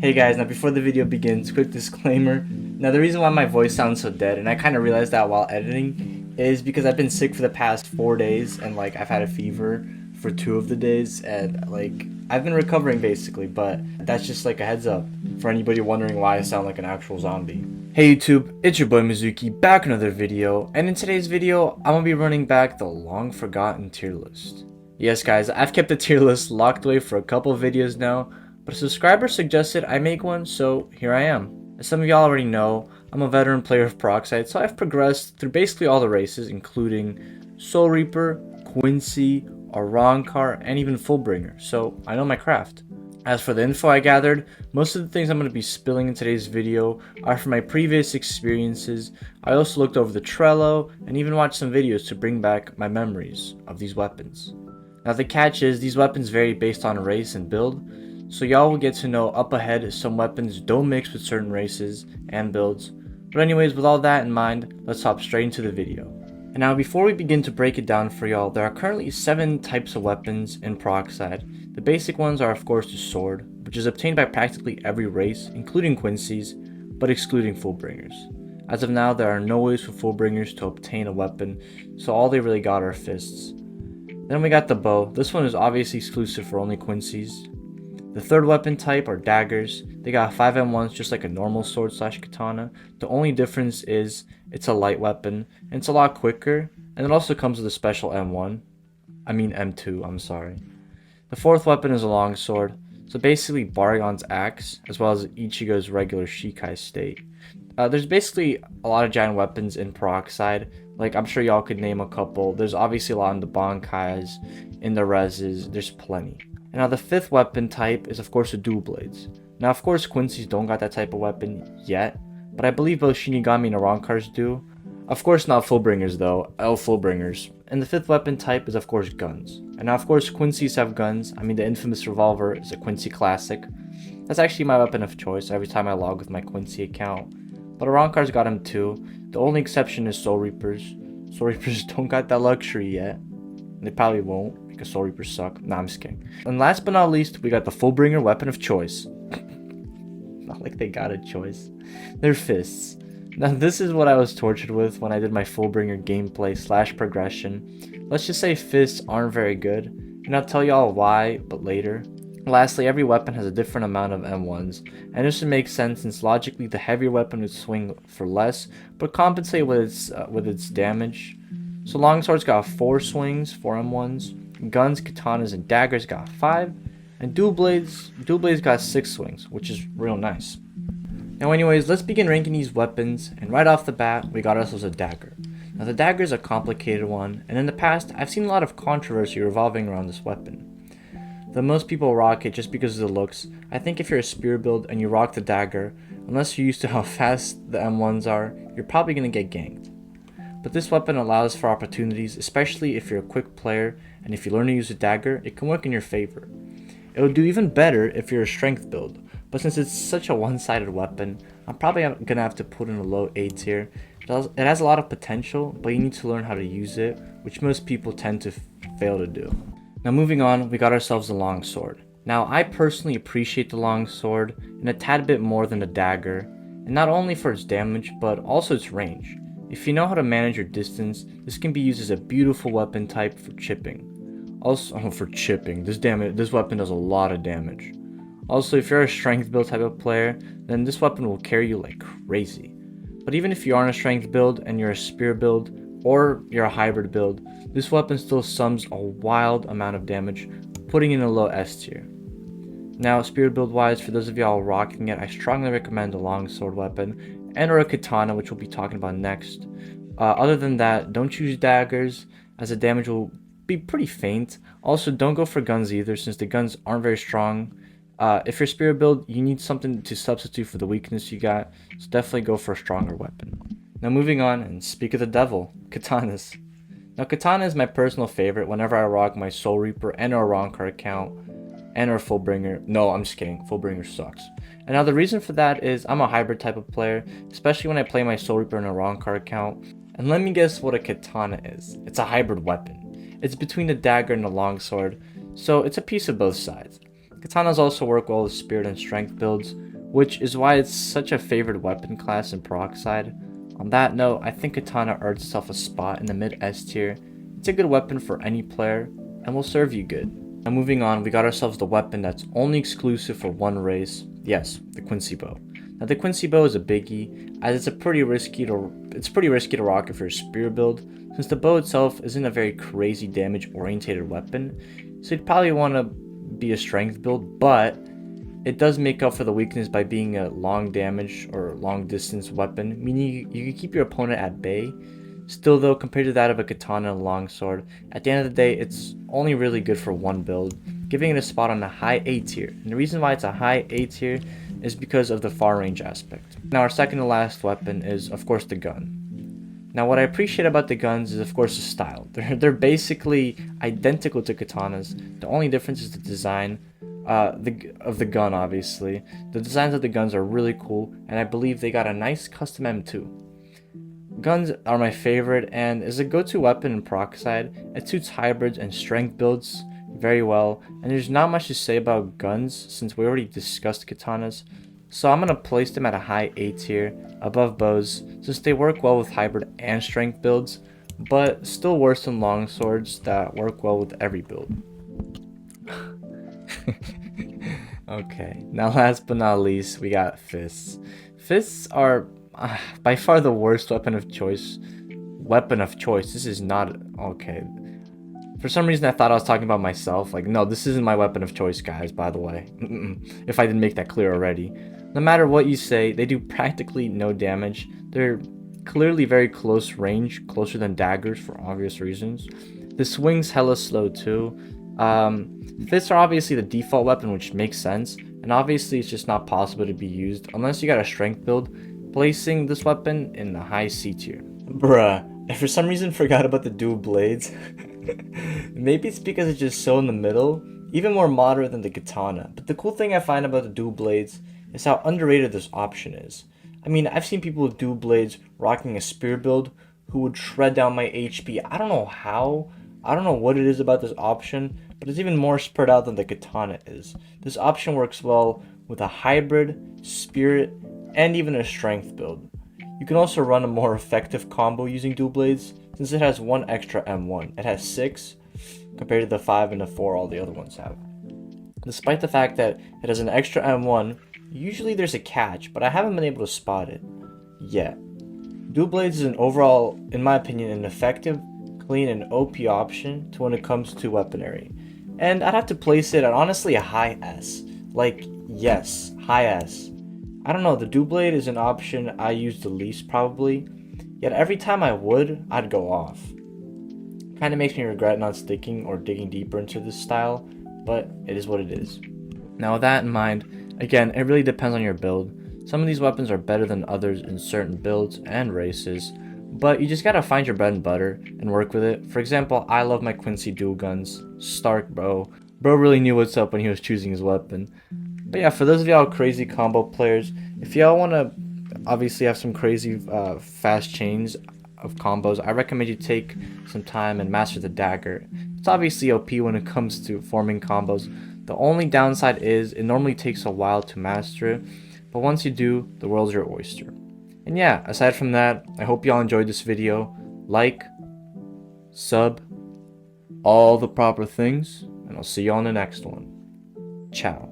Hey guys, now before the video begins, quick disclaimer. Now the reason why my voice sounds so dead, and I kind of realized that while editing, is because I've been sick for the past 4 days, and like I've had a fever for 2 of the days, and like I've been recovering basically, but that's just like a heads up for anybody wondering why I sound like an actual zombie. Hey YouTube, it's your boy Mizuki, back with another video, and in today's video, I'm gonna be running back the long forgotten tier list. Yes guys, I've kept the tier list locked away for a couple of videos now, but a subscriber suggested I make one, so here I am. As some of y'all already know, I'm a veteran player of Peroxide, so I've progressed through basically all the races, including Soul Reaper, Quincy, Arankar, and even Fullbringer, so I know my craft. As for the info I gathered, most of the things I'm going to be spilling in today's video are from my previous experiences. I also looked over the Trello and even watched some videos to bring back my memories of these weapons. Now the catch is, these weapons vary based on race and build, so y'all will get to know up ahead some weapons don't mix with certain races and builds. But anyways, with all that in mind, let's hop straight into the video. And now before we begin to break it down for y'all, there are currently 7 types of weapons in Peroxide. The basic ones are of course the sword, which is obtained by practically every race, including Quincy's, but excluding Fullbringers. As of now, there are no ways for Fullbringers to obtain a weapon, so all they really got are fists. Then we got the bow. This one is obviously exclusive for only Quincy's. The third weapon type are daggers. They got 5 M1s just like a normal sword slash katana. The only difference is it's a light weapon and it's a lot quicker, and it also comes with a special M2, I'm sorry. The fourth weapon is a long sword, so basically Barion's axe as well as Ichigo's regular Shikai state. There's basically a lot of giant weapons in Peroxide, like I'm sure y'all could name a couple. There's obviously a lot in the Bankais, in the Reses, there's plenty. And now the fifth weapon type is of course the dual blades. Now of course Quincy's don't got that type of weapon yet, but I believe both Shinigami and Arankars do. Of course not Fullbringers though, Fullbringers. And the fifth weapon type is of course guns. And now of course Quincy's have guns. I mean the infamous revolver is a Quincy classic. That's actually my weapon of choice every time I log with my Quincy account. But Arankar's got him too. The only exception is Soul Reapers. Soul Reapers don't got that luxury yet. They probably won't, because Soul Reapers suck. Nah, I'm just kidding. And last but not least, we got the Fullbringer weapon of choice. Not like they got a choice. They're fists. Now this is what I was tortured with when I did my Fullbringer gameplay / progression. Let's just say fists aren't very good, and I'll tell y'all why, but later. Lastly, every weapon has a different amount of M1s, and this would make sense since logically the heavier weapon would swing for less, but compensate with its damage. So longswords got 4 swings, 4 M1s, guns, katanas, and daggers got 5, and dual blades got 6 swings, which is real nice. Now anyways, let's begin ranking these weapons, and right off the bat, we got ourselves a dagger. Now the dagger is a complicated one, and in the past, I've seen a lot of controversy revolving around this weapon. Though most people rock it just because of the looks, I think if you're a spear build and you rock the dagger, unless you're used to how fast the M1s are, you're probably going to get ganked. But this weapon allows for opportunities, especially if you're a quick player, and if you learn to use a dagger, it can work in your favor. It will do even better if you're a strength build, but since it's such a one-sided weapon, I'm probably going to have to put in a low A tier. It has a lot of potential, but you need to learn how to use it, which most people tend to fail to do. Now moving on, we got ourselves the long sword. Now I personally appreciate the long sword and a tad bit more than the dagger, and not only for its damage, but also its range. If you know how to manage your distance, this can be used as a beautiful weapon type for chipping. This weapon does a lot of damage. Also, if you're a strength build type of player, then this weapon will carry you like crazy. But even if you aren't a strength build and you're a spear build, or you're a hybrid build, this weapon still sums a wild amount of damage, putting in a low S tier. Now, spear build wise, for those of y'all rocking it, I strongly recommend a longsword weapon and or a katana, which we'll be talking about next. Other than that, don't choose daggers, as the damage will be pretty faint. Also, don't go for guns either, since the guns aren't very strong. If you're a spear build, you need something to substitute for the weakness you got, so definitely go for a stronger weapon. Now moving on, and speak of the devil, katanas. Now katana is my personal favorite whenever I rock my Soul Reaper and our Rankar account, and our Fullbringer. No, I'm just kidding, Fullbringer sucks. And now the reason for that is I'm a hybrid type of player, especially when I play my Soul Reaper and a Rankar account. And let me guess what a katana is. It's a hybrid weapon. It's between the dagger and the longsword, so it's a piece of both sides. Katanas also work well with spirit and strength builds, which is why it's such a favored weapon class in Peroxide. On that note, I think Katana earns itself a spot in the mid S tier. It's a good weapon for any player, and will serve you good. Now moving on, we got ourselves the weapon that's only exclusive for one race. Yes, the Quincy Bow. Now the Quincy Bow is a biggie, as it's pretty risky to rock if you're a spear build, since the bow itself isn't a very crazy damage orientated weapon, so you'd probably want to be a strength build, but it does make up for the weakness by being a long damage or long distance weapon, meaning you can keep your opponent at bay. Still though, compared to that of a katana and longsword, at the end of the day, it's only really good for one build, giving it a spot on a high A tier. And the reason why it's a high A tier is because of the far range aspect. Now our second to last weapon is of course the gun. Now what I appreciate about the guns is of course the style. They're basically identical to katanas. The only difference is the design of the gun obviously. The designs of the guns are really cool, and I believe they got a nice custom M2. Guns are my favorite and is a go-to weapon in Peroxide. It suits hybrids and strength builds very well, and there's not much to say about guns since we already discussed katanas, so I'm going to place them at a high A tier above bows since they work well with hybrid and strength builds, but still worse than longswords that work well with every build. Okay, now last but not least, we got fists. Fists are by far the worst weapon of choice. This is not okay. For some reason I thought I was talking about myself. Like, no, this isn't my weapon of choice, guys, by the way. If I didn't make that clear already. No matter what you say, they do practically no damage. They're clearly very close range, closer than daggers for obvious reasons. The swing's hella slow too. Fists are obviously the default weapon, which makes sense. And obviously it's just not possible to be used unless you got a strength build, placing this weapon in the high C tier. Bruh, I for some reason forgot about the dual blades. Maybe it's because it's just so in the middle, even more moderate than the katana. But the cool thing I find about the dual blades is how underrated this option is. I mean, I've seen people with dual blades rocking a spear build who would shred down my HP. I don't know how, I don't know what it is about this option, but it's even more spread out than the katana is. This option works well with a hybrid, spirit, and even a strength build. You can also run a more effective combo using dual blades since it has one extra M1. It has 6 compared to the 5 and the 4 all the other ones have. Despite the fact that it has an extra M1, usually there's a catch, but I haven't been able to spot it yet. Dual blades is an overall, in my opinion, an effective, clean, and OP option to when it comes to weaponry. And I'd have to place it at honestly a high S. Like, yes, high S. I don't know, the dual blade is an option I use the least probably, yet every time I would, I'd go off. Kinda makes me regret not sticking or digging deeper into this style, but it is what it is. Now with that in mind, again, it really depends on your build. Some of these weapons are better than others in certain builds and races, but you just gotta find your bread and butter and work with it. For example, I love my Quincy dual guns. Stark, bro. Bro really knew what's up when he was choosing his weapon. But yeah, for those of y'all crazy combo players, if y'all want to obviously have some crazy fast chains of combos, I recommend you take some time and master the Dagger. It's obviously OP when it comes to forming combos. The only downside is it normally takes a while to master it, but once you do, the world's your oyster. And yeah, aside from that, I hope y'all enjoyed this video. Like, sub, all the proper things, and I'll see you on the next one. Ciao.